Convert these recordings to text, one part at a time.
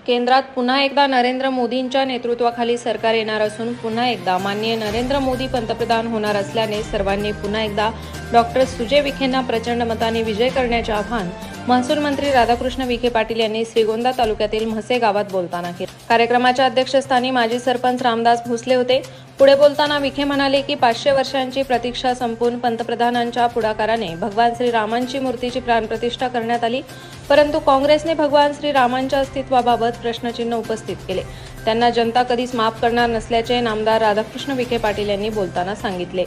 केंद्रात पुन्हा एकदा नरेंद्र मोदींच्या नेतृत्वाखाली सरकार येणार असून पुन्हा एकदा माननीय नरेंद्र मोदी पंतप्रधान होणार असल्याने सर्वांनी पुन्हा एकदा डॉक्टर सुजय विखेंना प्रचंड मताने विजय करण्याचे आवाहन महसूल मंत्री राधाकृष्ण विखे पाटील यांनी श्रीगोंदा तालुक्यातील म्हसे गावात बोलताना केले। कार्यक्रमाच्या अध्यक्षस्थानी माजी सरपंच रामदास भोसले होते। पुढे बोलताना विखे म्हणाले की 500 वर्षांची प्रतीक्षा संपून पंतप्रधानांच्या पुढाकाराने भगवान श्रीरामांची मूर्तीची प्राणप्रतिष्ठा करण्यात आली, परंतु काँग्रेसने भगवान श्रीरामांच्या अस्तित्वाबाबत प्रश्नचिन्ह उपस्थित केले। त्यांना जनता कधीच माफ करणार नसल्याचे नामदार राधाकृष्ण विखे पाटील यांनी बोलताना सांगितले।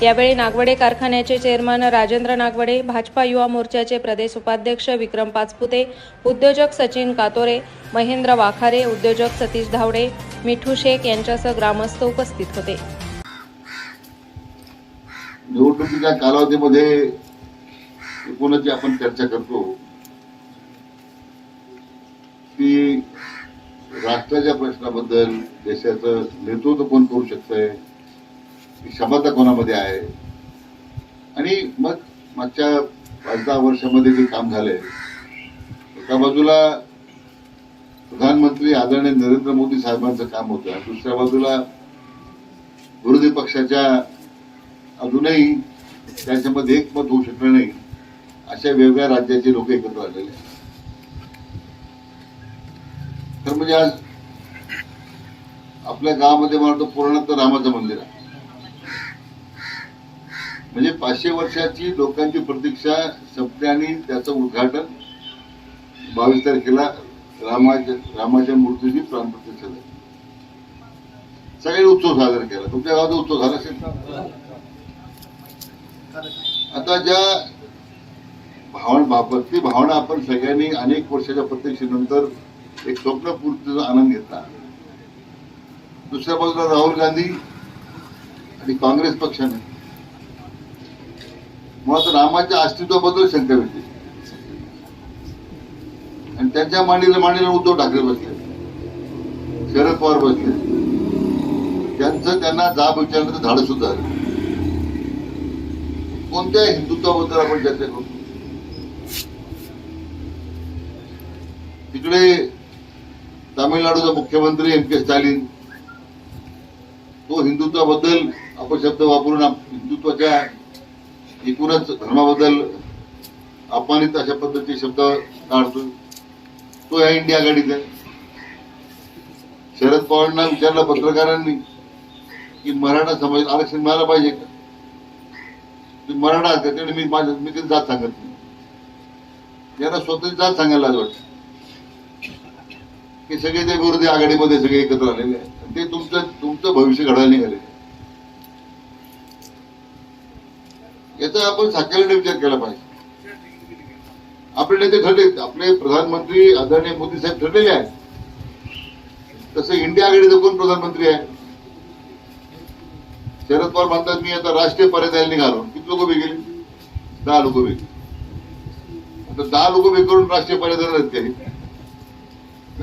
यावेळी नागवडे कारखान्याचे चेअरमन राजेंद्र नागवडे, भाजपा युवा मोर्चाचे प्रदेश उपाध्यक्ष विक्रम पाचपुते, उद्योजक सचिन कातोरे, महेंद्र वाखारे, उद्योजक सतीश धावडे, मिठू शेख यांच्यासह ग्रामस्थ उपस्थित होते। निवडणुकीच्या कालावधीमध्ये एकूणच आपण चर्चा करतो की राष्ट्राच्या प्रश्नाबद्दल देशाचं नेतृत्व कोण करू शकतंय, क्षमता कोणामध्ये आहे, आणि मग मागच्या 5-10 वर्षामध्ये जे काम झालंय, एका बाजूला प्रधानमंत्री आदरणीय नरेंद्र मोदी साहेबांचं काम होतं, दुसऱ्या बाजूला विरोधी पक्षाच्या अजूनही त्याच्यामध्ये एकमत होऊ शकलं नाही अशा वेगवेगळ्या राज्याचे लोक एकत्र आलेले आहेत। तर म्हणजे आज आपल्या गावामध्ये मला वाटतं पूर्णात रामाचं मंदिर आहे, म्हणजे 500 वर्षाची लोकांची प्रतीक्षा संपली आणि त्याचं उद्घाटन 22 तारखेला रामाच्या मूर्तीची प्राणप्रतिष्ठा झाली। सगळे उत्सव साजरा केला। तुमच्या गावात उत्सव झाला असेल। आता ज्या भक्ती भावना आपण सगळ्यांनी अनेक वर्षाच्या प्रतीक्षेनंतर एक स्वप्नपूर्तीचा आनंद घेतला, दुसऱ्या बाजूला राहुल गांधी आणि काँग्रेस पक्षाने मुळात रामाच्या अस्तित्वाबद्दल शंका व्यक्त केली आणि त्यांच्या मांडीला उद्धव ठाकरे बसले, शरद पवार बसले, त्यांना जाब विचारण्याचं धाडस सुद्धा झालं। कोणत्या हिंदुत्वाबद्दल आपण चर्चा करतो? तिकडे तामिळनाडूचा मुख्यमंत्री एम के स्टॅलिन तो हिंदुत्वाबद्दल अपशब्द वापरून हिंदुत्वाच्या एकूणच धर्माबद्दल अपमानित अशा पद्धतीचे शब्द काढतो, तो या इंडिया आघाडीत आहे। शरद पवारांना विचारलं पत्रकारांनी की मराठा समाज आरक्षण मिळालं पाहिजे का? मराठा असतात त्याने मी कधी जात सांगत नाही, यांना स्वतःची जात सांगायला लाज वाटते की सगळे ते विरोधी आघाडीमध्ये सगळे एकत्र आलेले आहेत, ते तुमचं भविष्य घडायला निघाले। याचा आपण साकल्याने विचार केला पाहिजे। आपले नेते ठरले, आपले प्रधानमंत्री आदरणीय मोदी साहेब ठरलेले आहेत, तसं इंडिया आघाडीचा कोण प्रधानमंत्री आहे? शरद पवार म्हणतात मी आता राष्ट्रीय पर्यटन निघालो, किती लोक वेगळे? 10 लोक वेगळे। आता 10 लोक वेगळे करून राष्ट्रीय पर्यटन केले,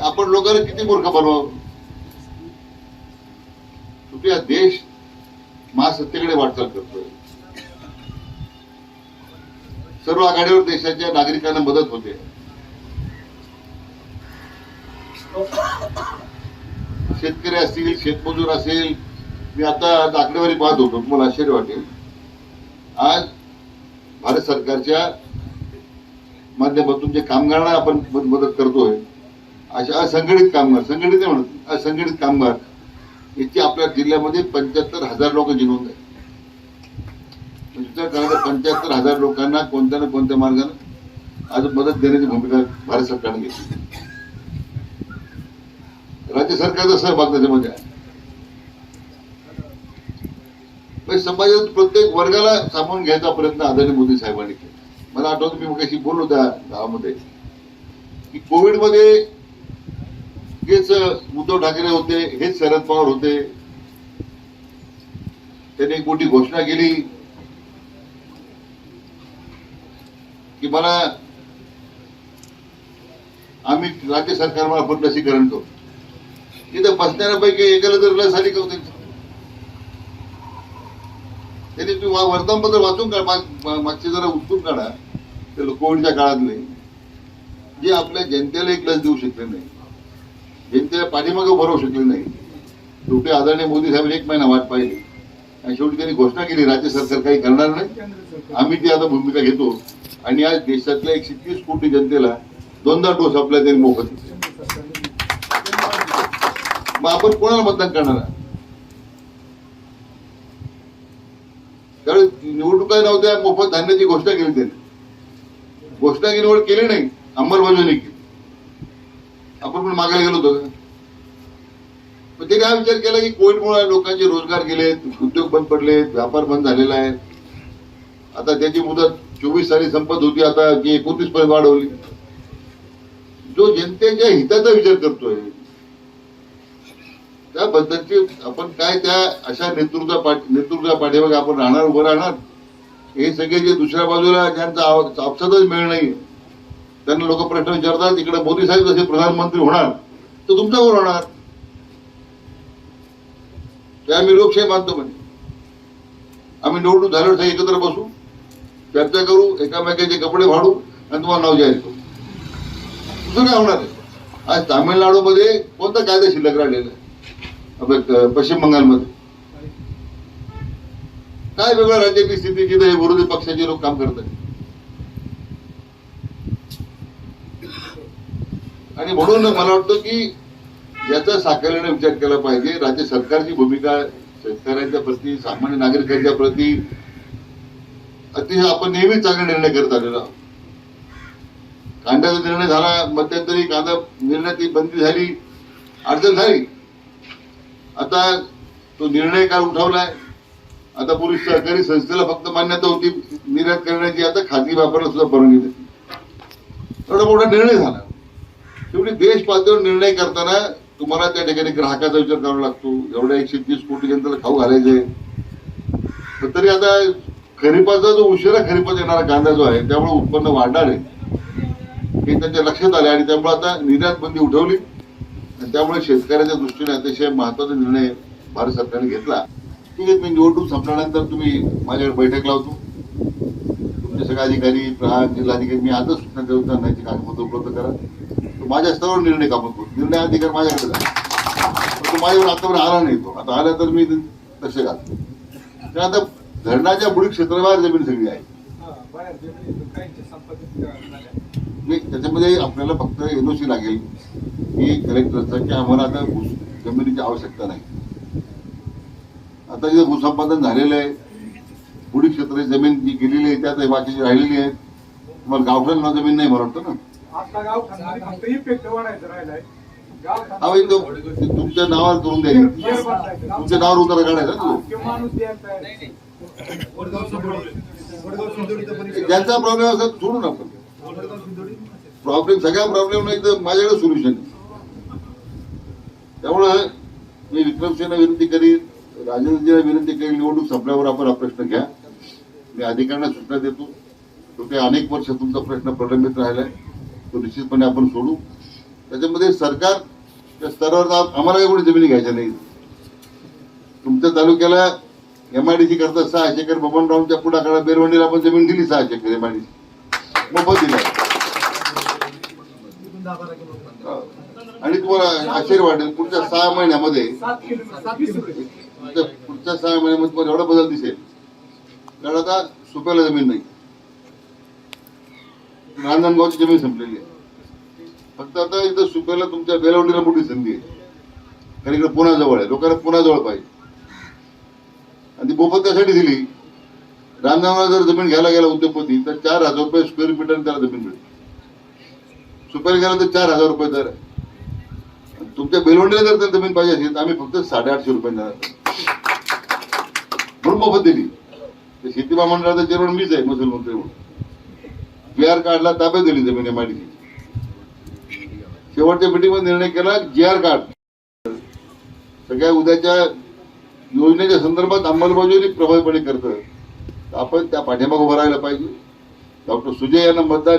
आपण लोकांना किती मूर्ख बनवावं? शेवटी हा देश महासत्तेकडे वाटचाल करतोय, सर्व आघाडीवर देशाच्या नागरिकांना मदत होते। शेतकरी असतील, शेतमजूर असेल, मी आता आकडेवारी पाहत होतो, तुम्हाला आश्चर्य वाटेल, आज भारत सरकारच्या माध्यमातून जे कामगारांना आपण मदत करतोय, अशा असंघटित कामगार, संघटित नाही म्हणत, असंघटित कामगार याची आपल्या जिल्ह्यामध्ये 75,000 लोकांची नोंद आहे। 75,000 लोकांना कोणत्या ना कोणत्या मार्गाने आज मदत देण्याची भूमिका भारत सरकारने घेतली। राज्य सरकारचा सहभाग त्याच्यामध्ये आहे। समाजात प्रत्येक वर्गाला सामावून घ्यायचा प्रयत्न आदरणीय मोदी साहेबांनी केला। मला आठवतं मी मगाशी बोललो त्या गावामध्ये की कोविडमध्ये हेच उद्धव ठाकरे होते, हेच शरद पवार होते, त्यांनी एक मोठी घोषणा केली की मला आम्ही राज्य सरकारमार्फत लसीकरण करू। इथं बसणाऱ्यापैकी एकाला जर लस आली का त्यांनी तुम्ही वर्तमानपत्र वाचून काढा, मागचे जरा उचलून काढा, कोविडच्या काळातले जे आपल्या जनतेला एक लस देऊ शकले नाही, जनतेला पाठीमागे उभं राहू शकले नाही. शेवटी आदरणीय मोदी साहेब 1 महिना वाट पाहिली आणि शेवटी त्यांनी घोषणा केली राज्य सरकार काही करणार नाही, आम्ही ती आता भूमिका घेतो. आणि आज देशातल्या 130 कोटी जनतेला 2दा डोस आपल्या त्यांनी मोफत. मग आपण कोणाला मतदान करणार आहे? त्यावेळेस निवडणुका नव्हत्या, मोफत धान्याची घोषणा केली त्यांनी. घोषणा की निवड केली नाही, अंमलबजावणी केली. आपण पण मागायला गेलो होतो का? पण त्यांनी हा विचार केला की कोविडमुळे लोकांचे रोजगार गेलेत, उद्योग बंद पडलेत, व्यापार बंद झालेला आहे. आता त्याची मुदत 24 साली संपत होती, आता की 29 पर्यंत वाढवली. जो जनतेच्या हिताचा विचार करतोय त्या पद्धतीची आपण काय त्या अशा नेतृत्वा पाठीमागे आपण राहणार, उभं राहणार. हे सगळे जे दुसऱ्या बाजूला ज्यांचा आपसातच मेळ नाही त्यांना लोक प्रश्न विचारतात, इकडे मोदी साहेब जसे प्रधानमंत्री होणार तर तुमचा कोण होणार? ते आम्ही लोकशाही मानतो म्हणजे. आम्ही निवडणूक झाल्यावर सगळे एकत्र बसू, चर्चा करू, एकामेकाचे कपडे फाडू आणि तुम्हाला नाव जाहीर करू. दुसरं काय होणार आहे? आज तामिळनाडूमध्ये कोणता कायदा शिल्लक राहिलेला आहे? पश्चिम बंगालमध्ये काय वेगळ्या राज्याची स्थिती जिथे विरोधी पक्षाचे लोक काम करतात. आणि म्हणून मला वाटतं की याचा साकल्याने विचार केला पाहिजे. राज्य सरकारची भूमिका शेतकऱ्यांच्या प्रती, सामान्य नागरिकांच्या प्रती अतिशय आपण नेहमीच चांगले निर्णय करत आलेलो आहोत. कांद्याचा निर्णय झाला, मध्यंतरी कांदा निर्णयाची बंदी झाली, अडचण झाली. आता तो निर्णय काल उठवलाय. आता पोलीस सहकारी संस्थेला फक्त मान्यता होती निर्यात करण्याची, आता खाजगी व्यापाराला सुद्धा परवानगी देते. एवढा मोठा निर्णय झाला. शेवटी देश पातळीवर निर्णय करताना तुम्हाला त्या ठिकाणी ग्राहकाचा विचार करावा लागतो. एवढ्या 130 कोटी जनतेला खाऊ घालायचे. तरी आता खरीपाचा जो उशिरा खरीपात येणारा कांदा जो आहे त्यामुळे उत्पन्न वाढणार आहे हे त्यांच्या लक्षात आले आणि त्यामुळे आता निर्यात बंदी उठवली. आणि त्यामुळे शेतकऱ्याच्या दृष्टीने अतिशय महत्वाचा निर्णय भारत सरकारने घेतला. ठीक आहे, मी निवडणूक संपल्यानंतर तुम्ही माझ्याकडे बैठक लावतो. तुमचे सगळे अधिकारी, प्रहार, जिल्हाधिकारी, मी आजच सूचना देऊ त्यांची कागदपत्र उपलब्ध करा. तो माझ्या स्तरावर निर्णय कापून करू. निर्णय अधिकार माझ्याकडे झाला, तो माझ्यावर आतापर्यंत आला नाही. तो आता आला तर मी लक्ष घालतो. तर आता धरणाच्या बुडीक क्षेत्राबाहेर जमीन सगळी आहे. त्याच्यामध्ये आपल्याला फक्त एनओसी लागेल की कलेक्टरचा की आम्हाला आता जमिनीची आवश्यकता नाही. आता जे भूसंपादन झालेलं आहे, बुडीक क्षेत्राची जमीन जी गेलेली आहे त्यात बाकीची राहिलेली आहे. तुम्हाला गावठाण जमीन नाही मला वाटतं ना. तुमच्या नावावर करून द्यायचं, तुमच्या नावावर उतारा काढायचा ना. ज्यांचा प्रॉब्लेम असेल सोडून आपण सगळ्या प्रॉब्लेम नाही तर माझ्याकडे सोल्युशन आहे. त्यामुळं मी विक्रमसिंहला विनंती करीन, राजेंद्रजीला विनंती करीन, निवडणूक संपल्यावर आपण हा प्रश्न घ्या. मी अधिकाऱ्यांना सूचना देतो. तो ते अनेक वर्ष तुमचा प्रश्न प्रलंबित राहिलाय, तो निश्चितपणे आपण सोडू. त्याच्यामध्ये सरकारच्या स्तरावर आम्हाला काही कोणी जमिनी घ्यायच्या नाही. तुमच्या तालुक्याला MIDC करता 600 एकर बबनरावच्या पुढाकारात बेरवंडीला आपण जमीन दिली. 600 एकर MIDC मोफत दिला. आणि तुम्हाला आश्चर्य वाटेल पुढच्या 6 महिन्यामध्ये तुम्हाला एवढा बदल दिसेल. कारण आता सुप्याला जमीन नाही, रांजणगावची जमीन संपलेली आहे. फक्त आता इथं सुप्याला तुमच्या बेलवंडीला मोठी संधी आहे. कारण इकडे पुण्याजवळ आहे, लोकांना पुण्याजवळ पाहिजे. आणि ती मोफत त्यासाठी दिली. रांजणगावला जर जमीन घ्यायला गेला उद्योगपती तर 4,000 रुपये स्क्वेअर मीटर त्याला जमीन मिळते. सुपारी गेला तर 4,000 रुपये दर आहे. तुमच्या बेलवंडीला जर त्या जमीन पाहिजे असेल तर आम्ही फक्त 850 रुपये देणार म्हणून मोफत दिली. शेती महामंडळाचा चेअरमन मीच आहे, महसूल मंत्री म्हणून. GR कार्डला ताब्यात दिली जमीन MIDC. शेवटच्या मीटिंगमध्ये निर्णय केला GR कार्ड सगळ्या उद्याच्या योजनेच्या संदर्भात अंमलबजावणी प्रभावीपणे करतं. आपण त्या पाठीमागे उभं राहायला पाहिजे. डॉक्टर सुजय यांना मतदान